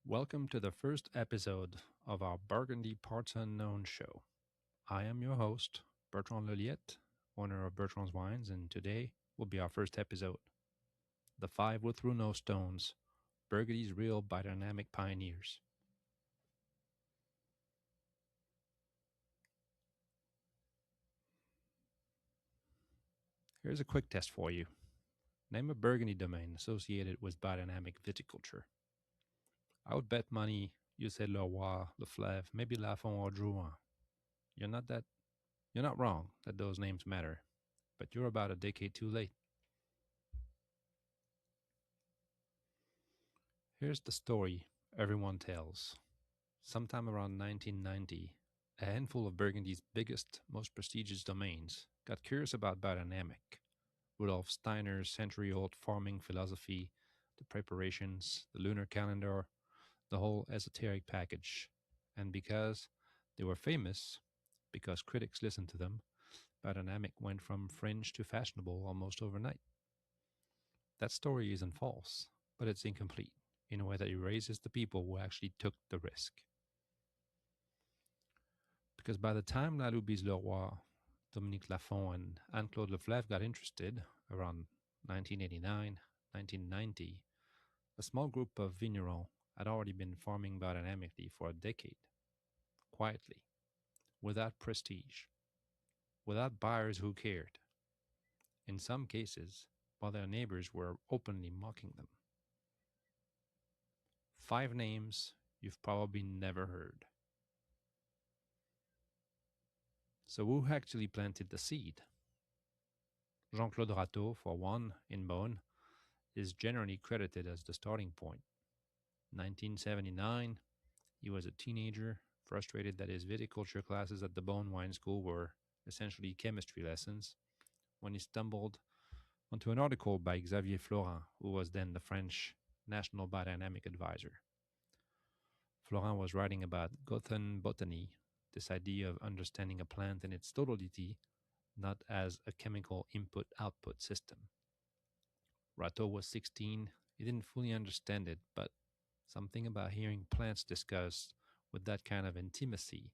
Welcome to the first episode of our Burgundy Parts Unknown show. I am your host, Bertrand Leliette, owner of Bertrand's Wines, and today will be our first episode. The Five Wood Through No Stones, Burgundy's Real Biodynamic Pioneers. Here's a quick test for you. Name a Burgundy domain associated with biodynamic viticulture. I would bet money you said Leroy, Leflèvre, maybe Lafon or Drouin. You're not wrong that those names matter, but you're about a decade too late. Here's the story everyone tells. Sometime around 1990, a handful of Burgundy's biggest, most prestigious domains got curious about biodynamic. Rudolf Steiner's century-old farming philosophy, the preparations, the lunar calendar, the whole esoteric package. And because they were famous, because critics listened to them, biodynamic went from fringe to fashionable almost overnight. That story isn't false, but it's incomplete in a way that erases the people who actually took the risk. Because by the time La Louise-Leroy, Dominique Lafon, and Anne-Claude Leflèvre got interested around 1989, 1990, a small group of vignerons had already been farming biodynamically for a decade, quietly, without prestige, without buyers who cared. In some cases, while their neighbors were openly mocking them. 5 names you've probably never heard. So who actually planted the seed? Jean-Claude Rateau, for one, in Beaune, is generally credited as the starting point. 1979, he was a teenager, frustrated that his viticulture classes at the Beaune Wine School were essentially chemistry lessons, when he stumbled onto an article by Xavier Florent, who was then the French National Biodynamic Advisor. Florent was writing about Botany, this idea of understanding a plant in its totality, not as a chemical input-output system. Rateau was 16. He didn't fully understand it, but something about hearing plants discussed with that kind of intimacy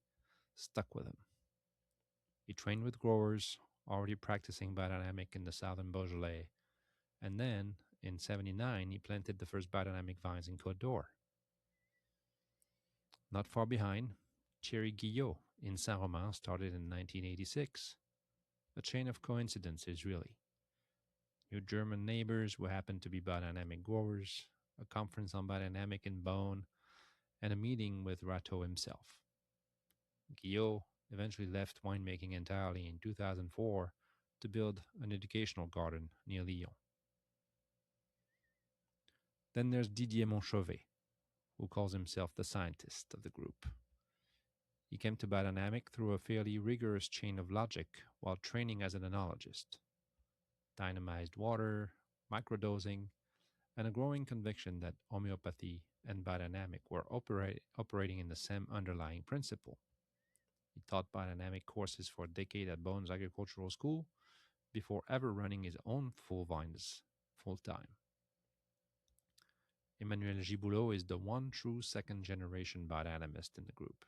stuck with him. He trained with growers already practicing biodynamic in the southern Beaujolais, and then, in 79, he planted the first biodynamic vines in Côte d'Or. Not far behind, Thierry Guillot in Saint-Romain started in 1986. A chain of coincidences, really. New German neighbors who happened to be biodynamic growers, a conference on biodynamic in Beaune, and a meeting with Rateau himself. Guillot eventually left winemaking entirely in 2004 to build an educational garden near Lyon. Then there's Didier Montchauvet, who calls himself the scientist of the group. He came to biodynamic through a fairly rigorous chain of logic while training as an enologist. Dynamized water, microdosing, and a growing conviction that homeopathy and biodynamic were operating in the same underlying principle. He taught biodynamic courses for a decade at Beaune's Agricultural School before ever running his own full vines full-time. Emmanuel Giboulot is the one true second-generation biodynamist in the group.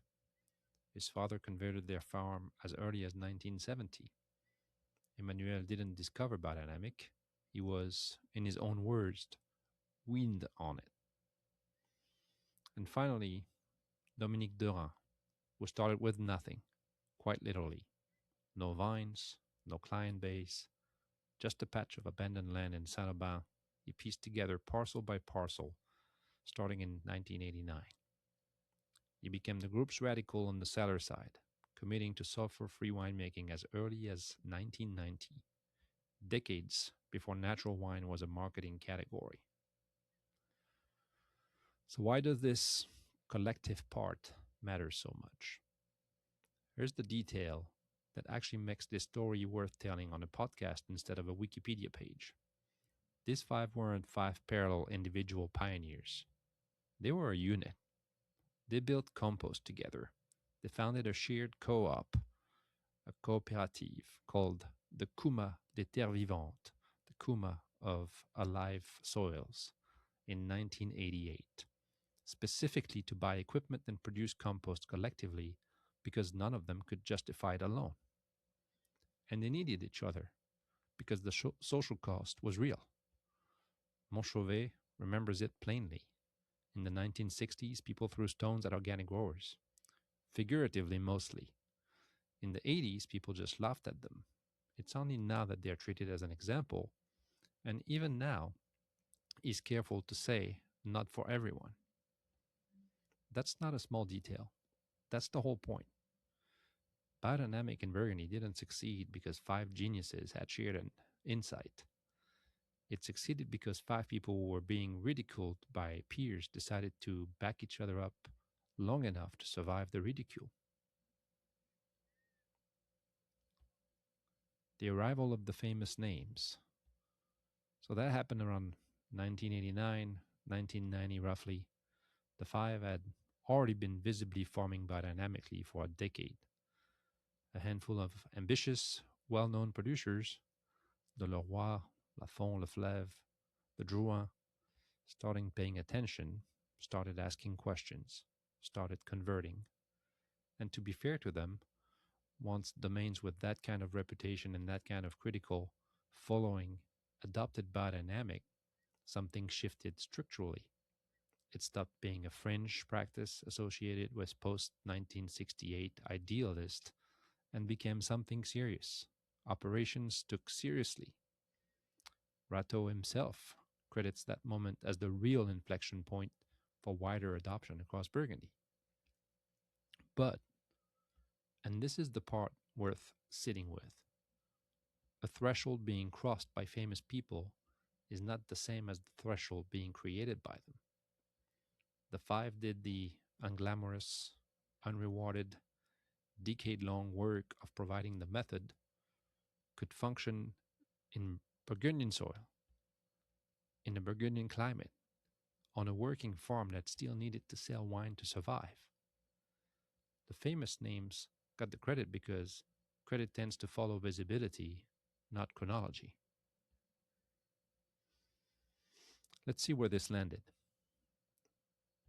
His father converted their farm as early as 1970. Emmanuel didn't discover biodynamic. He was, in his own words, weaned on it. And finally, Dominique Durand, who started with nothing, quite literally. No vines, no client base, just a patch of abandoned land in Saint-Aubin. He pieced together parcel by parcel, starting in 1989. He became the group's radical on the cellar side, committing to sulfur-free winemaking as early as 1990, decades before natural wine was a marketing category. So why does this collective part matter so much? Here's the detail that actually makes this story worth telling on a podcast instead of a Wikipedia page. These 5 weren't 5 parallel individual pioneers. They were a unit. They built compost together. They founded a shared co-op, a cooperative called the Kuma des Terres Vivantes, the Kuma of Alive Soils, in 1988. specifically to buy equipment and produce compost collectively because none of them could justify it alone. And they needed each other because the social cost was real. Montchauvet remembers it plainly. In the 1960s, people threw stones at organic growers, figuratively mostly. In the 80s, people just laughed at them. It's only now that they're treated as an example, and even now, he's careful to say, not for everyone. That's not a small detail. That's the whole point. Biodynamic in Burgundy didn't succeed because five geniuses had shared an insight. It succeeded because five people who were being ridiculed by peers decided to back each other up long enough to survive the ridicule. The arrival of the famous names. So that happened around 1989, 1990 roughly. The five had already been visibly farming biodynamically for a decade. A handful of ambitious, well-known producers, the Leroy, Lafont, Leflèvre, the Drouin, starting paying attention, started asking questions, started converting. And to be fair to them, once domains with that kind of reputation and that kind of critical following adopted biodynamic, something shifted structurally. It stopped being a fringe practice associated with post 1968 idealists and became something serious. Operations took seriously. Rateau himself credits that moment as the real inflection point for wider adoption across Burgundy. But, and this is the part worth sitting with, a threshold being crossed by famous people is not the same as the threshold being created by them. The five did the unglamorous, unrewarded, decade long work of providing the method, could function in Burgundian soil, in a Burgundian climate, on a working farm that still needed to sell wine to survive. The famous names got the credit because credit tends to follow visibility, not chronology. Let's see where this landed.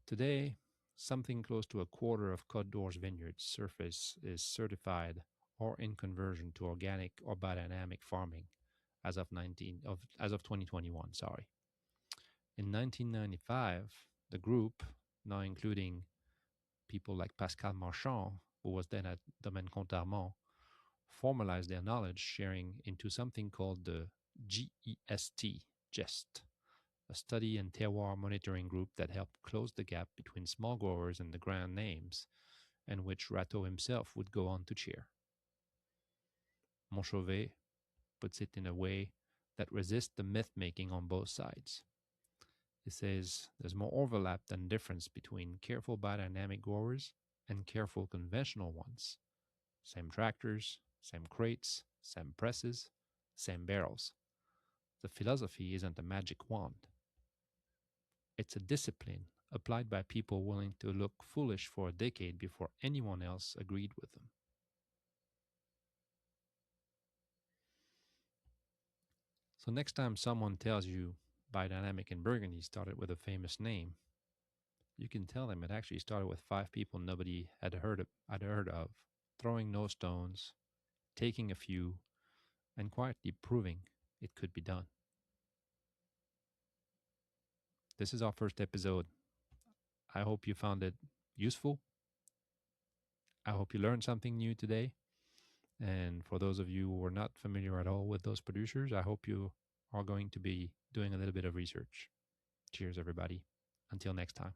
Today, something close to a quarter of Côte d'Or's vineyards surface is certified or in conversion to organic or biodynamic farming as of 2021, sorry. In 1995, the group, now including people like Pascal Marchand, who was then at Domaine Contarmont, formalized their knowledge sharing into something called the GEST, a study and terroir monitoring group that helped close the gap between small growers and the grand names, and which Rateau himself would go on to chair. Montchauvet puts it in a way that resists the myth-making on both sides. He says there's more overlap than difference between careful biodynamic growers and careful conventional ones. Same tractors, same crates, same presses, same barrels. The philosophy isn't a magic wand. It's a discipline applied by people willing to look foolish for a decade before anyone else agreed with them. So next time someone tells you Biodynamic in Burgundy started with a famous name, you can tell them it actually started with five people nobody had heard of, throwing no stones, taking a few, and quietly proving it could be done. This is our first episode. I hope you found it useful. I hope you learned something new today. And for those of you who are not familiar at all with those producers, I hope you are going to be doing a little bit of research. Cheers, everybody. Until next time.